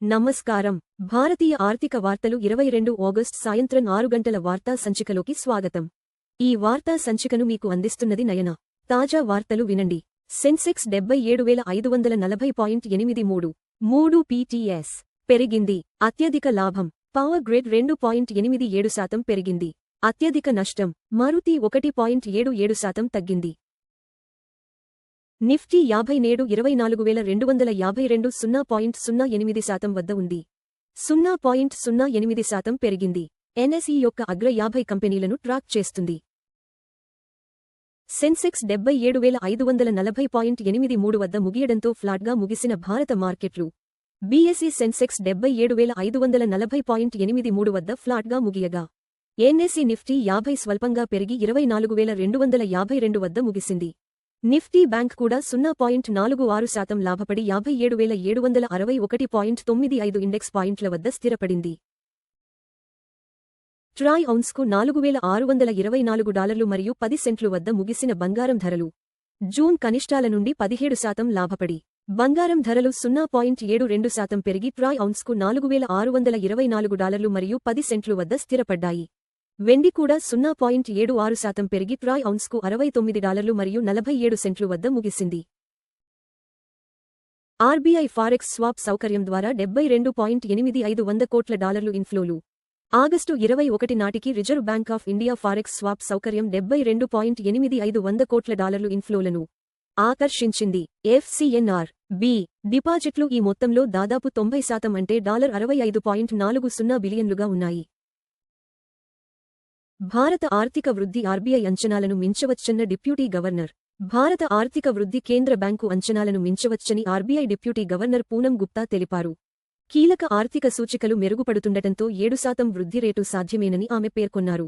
నమస్కారం. భారతీయ ఆర్థిక వార్తలు 22 ఆగస్టు సాయంత్రం 6 గంటల వార్తా సంచికలోకి స్వాగతం. ఈ వార్తా సంచికను మీకు అందిస్తున్నది నయన. తాజా వార్తలు వినండి. సెన్సెక్స్ 77,540.83 పీటీఎస్ పెరిగింది. అత్యధిక లాభం పవర్ గ్రిడ్ 2.87% పెరిగింది. అత్యధిక నష్టం మారుతి 1.77% తగ్గింది. నిఫ్టీ 50 నేడు 24,252 0.08% వద్ద ఉంది. 0.08% పెరిగింది. ఎన్ఎస్ఈ యొక్క అగ్ర 50 కంపెనీలను ట్రాక్ చేస్తుంది. సెన్సెక్స్ 77,540.83 వద్ద ముగియడంతో ఫ్లాట్గా ముగిసిన భారత మార్కెట్లు. బీఎస్ఈ సెన్సెక్స్ 77,540.83 వద్ద ఫ్లాట్గా ముగియగా, ఎన్ఎస్ఈ నిఫ్టీ 50 స్వల్పంగా పెరిగి 24,252 వద్ద ముగిసింది. నిఫ్టీ బ్యాంక్ కూడా 0.46% లాభపడి 57,761.95 ఇండెక్స్ పాయింట్ల వద్ద స్థిరపడింది. ట్రాయ్ ఔన్స్కు $4,624 మరియు 10 సెంట్లు వద్ద ముగిసిన బంగారం ధరలు. జూన్ కనిష్టాల నుండి 17% లాభపడి బంగారం ధరలు 0.72% పెరిగి ట్రాయ్ ఔన్స్కు $4,624 మరియు 10 సెంట్లు వద్ద స్థిరపడ్డాయి. వెండి కూడా 0.76% పెరిగి ట్రాయ్ ఔన్స్కు $69 మరియు 47 సెంట్లు వద్ద ముగిసింది. ఆర్బీఐ ఫారెక్స్ స్వాప్ సౌకర్యం ద్వారా $72.85 కోట్ల ఇన్ఫ్లోలు. ఆగస్టు 21 నాటికి reserve bank of India forex swap సౌకర్యం $72.85 కోట్ల ఇన్ఫ్లోలను ఆకర్షించింది. ఎఫ్సిఎన్ఆర్ బి డిపాజిట్లు ఈ మొత్తంలో దాదాపు 90% అంటే $65.40 బిలియన్లుగా ఉన్నాయి. భారత ఆర్థిక వృద్ధి ఆర్బీఐ అంచనాలను మించవచ్చన్న డిప్యూటీ గవర్నర్. భారత ఆర్థిక వృద్ధి కేంద్ర బ్యాంకు అంచనాలను మించవచ్చని RBI deputy governor Poonam Gupta తెలిపారు. కీలక ఆర్థిక సూచికలు మెరుగుపడుతుండటంతో 7% వృద్ధి రేటు సాధ్యమేనని ఆమె పేర్కొన్నారు.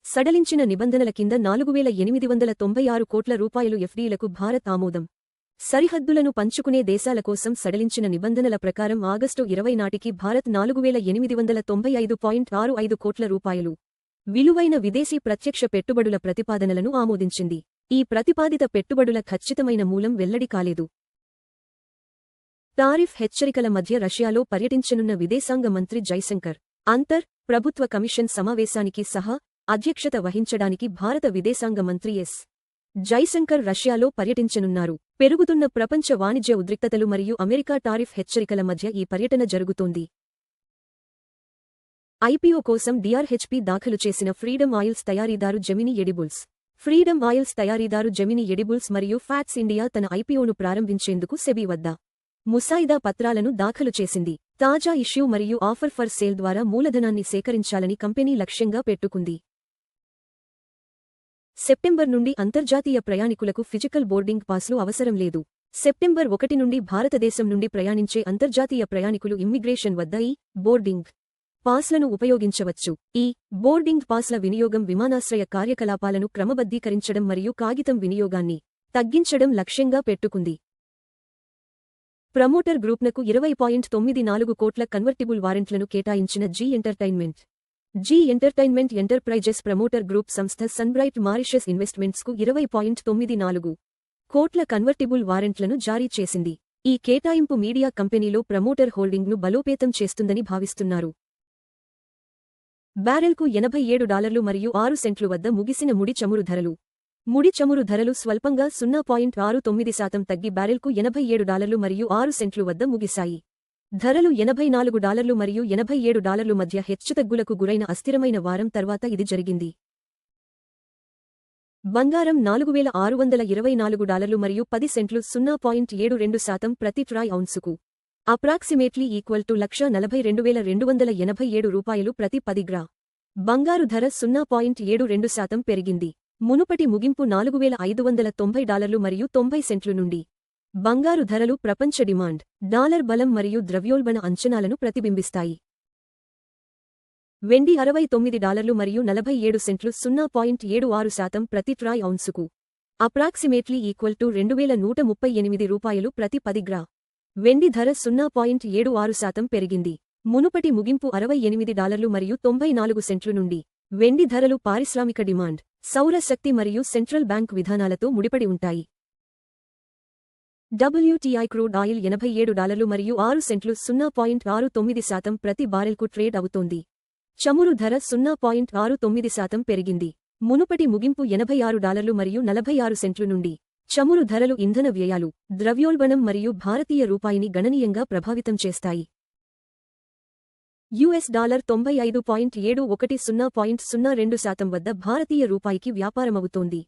సడలించిన నిబంధనల కింద $4,896 కోట్ల ఎఫ్డీలకు భారత్ ఆమోదం. సరిహద్దులను పంచుకునే దేశాల కోసం సడలించిన నిబంధనల ప్రకారం ఆగస్టు 20 నాటికి భారత్ $4,895.65 కోట్ల విలువైన విదేశీ ప్రత్యక్ష పెట్టుబడుల ప్రతిపాదనలను ఆమోదించింది. ఈ ప్రతిపాదిత పెట్టుబడుల ఖచ్చితమైన మూలం వెల్లడి కాలేదు. టారిఫ్ హెచ్చరికల మధ్య రష్యాలో పర్యటించనున్న విదేశాంగ మంత్రి జైశంకర్ అంతర్ ప్రభుత్వ కమిషన్ సమావేశానికి అధ్యక్షత వహించడానికి భారత విదేశాంగ మంత్రి ఎస్. జైశంకర్ రష్యాలో పర్యటించనున్నారు. పెరుగుతున్న ప్రపంచ వాణిజ్య ఉద్రిక్తతలు మరియు అమెరికా టారిఫ్ హెచ్చరికల మధ్య ఈ పర్యటన జరుగుతోంది. ఐపీఓ కోసం డిఆర్హెచ్పీ దాఖలు చేసిన ఫ్రీడమ్ ఆయిల్స్ తయారీదారు జెమినీ ఎడిబుల్స్. ఫ్రీడమ్ ఆయిల్స్ తయారీదారు జెమినీ ఎడిబుల్స్ మరియు ఫ్యాట్స్ ఇండియా తన ఐపీఓను ప్రారంభించేందుకు సెబీ వద్ద ముసాయిదా పత్రాలను దాఖలు చేసింది. తాజా ఇష్యూ మరియు ఆఫర్ ఫర్ సేల్ ద్వారా మూలధనాన్ని సేకరించాలని కంపెనీ లక్ష్యంగా పెట్టుకుంది. సెప్టెంబర్ నుండి అంతర్జాతీయ ప్రయాణికులకు ఫిజికల్ బోర్డింగ్ పాస్లు అవసరం లేదు. సెప్టెంబర్ 1 నుండి భారతదేశం నుండి ప్రయాణించే అంతర్జాతీయ ప్రయాణికులు ఇమ్మిగ్రేషన్ వద్ద ఈ బోర్డింగ్ పాస్లను ఉపయోగించవచ్చు. ఈ బోర్డింగ్ పాస్ల వినియోగం విమానాశ్రయ కార్యకలాపాలను క్రమబద్ధీకరించడం మరియు కాగితం వినియోగాన్ని తగ్గించడం లక్ష్యంగా పెట్టుకుంది. ప్రమోటర్ గ్రూప్నకు 20.94 కోట్ల కన్వర్టిబుల్ వారెంట్లను కేటాయించిన Zee entertainment enterprises promoter group సంస్థ సన్బ్రైట్ మారిషస్ ఇన్వెస్ట్మెంట్స్కు 20.94 కోట్ల కన్వర్టిబుల్ వారెంట్లను జారీ చేసింది. ఈ కేటాయింపు మీడియా కంపెనీలో ప్రమోటర్ హోల్డింగ్ను బలోపేతం చేస్తుందని భావిస్తున్నారు. బ్యారెల్కు $87 మరియు 6 సెంట్లు వద్ద ముగిసిన ముడి చమురు ధరలు. ముడి చమురు ధరలు స్వల్పంగా 0.69% తగ్గి బ్యారెల్కు $87 మరియు 6 సెంట్లు వద్ద ముగిశాయి. ధరలు $84 మరియు $87 మధ్య హెచ్చుతగ్గులకు గురైన అస్థిరమైన వారం తర్వాత ఇది జరిగింది. బంగారం $4,624 మరియు 10 సెంట్లు 0.72% ప్రతి ట్రాయ్ ఔన్సుకు అప్రాక్సిమేట్లీ ఈక్వల్ టు 1,42,287 ప్రతి 10 గ్రా. బంగారు ధర 0.72% పెరిగింది. మునుపటి ముగింపు $4,590 మరియు 90 సెంట్లు నుండి. బంగారు ధరలు ప్రపంచ డిమాండ్, డాలర్ బలం మరియు ద్రవ్యోల్బణ అంచనాలను ప్రతిబింబిస్తాయి. వెండి $69 మరియు 47 సెంట్లు 0.76% ప్రతి ట్రాయ్ ఔన్సుకు అప్రాక్సిమేట్లీ ఈక్వల్ టు $2,138 ప్రతి 10 గ్రా. వెండి ధర 0.76% పెరిగింది. మునుపటి ముగింపు $68 మరియు 94 సెంట్లు నుండి. వెండి ధరలు పారిశ్రామిక డిమాండ్, సౌర శక్తి మరియు సెంట్రల్ బ్యాంక్ విధానాలతో ముడిపడి ఉంటాయి. WTI క్రూడ్ ఆయిల్ $87 మరియు 6 సెంట్లు 0.69% ప్రతి బారెల్కు ట్రేడ్ అవుతోంది. చమురు ధర 0.69% పెరిగింది. మునుపటి ముగింపు $86 మరియు 46 సెంట్లు నుండి. చమురు ధరలు ఇంధన వ్యయాలు, ద్రవ్యోల్బణం మరియు భారతీయ రూపాయిని గణనీయంగా ప్రభావితం చేస్తాయి. $95.71 వద్ద భారతీయ రూపాయికి వ్యాపారమవుతోంది.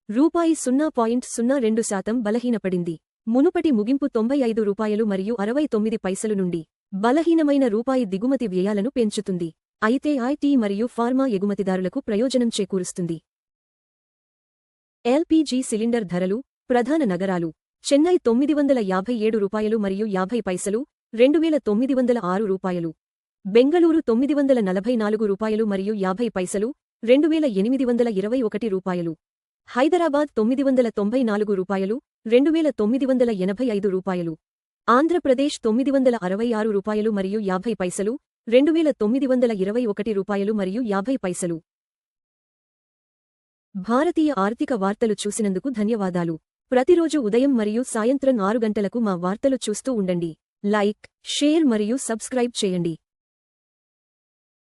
రూపాయి 0.02% బలహీనపడింది. మునుపటి ముగింపు $95 మరియు 69 పైసలు నుండి. బలహీనమైన రూపాయి దిగుమతి వ్యయాలను పెంచుతుంది. అయితే ఐటీ మరియు ఫార్మా ఎగుమతిదారులకు ప్రయోజనం చేకూరుస్తుంది. ఎల్పీజీ సిలిండర్ ధరలు, ప్రధాన నగరాలు. చెన్నై $957 మరియు 50 పైసలు, 2906 బెంగళూరు $944 మరియు 50 పైసలు, 2821 హైదరాబాద్ $994, 2985 ఆంధ్రప్రదేశ్ $966 మరియు 50 పైసలు, 2921 మరియు 50 పైసలు. భారతీయ ఆర్థిక వార్తలు చూసినందుకు ధన్యవాదాలు. ప్రతిరోజు ఉదయం మరియు సాయంత్రం 6 గంటలకు మా వార్తలు చూస్తూ ఉండండి. లైక్, షేర్ మరియు సబ్స్క్రైబ్ చేయండి.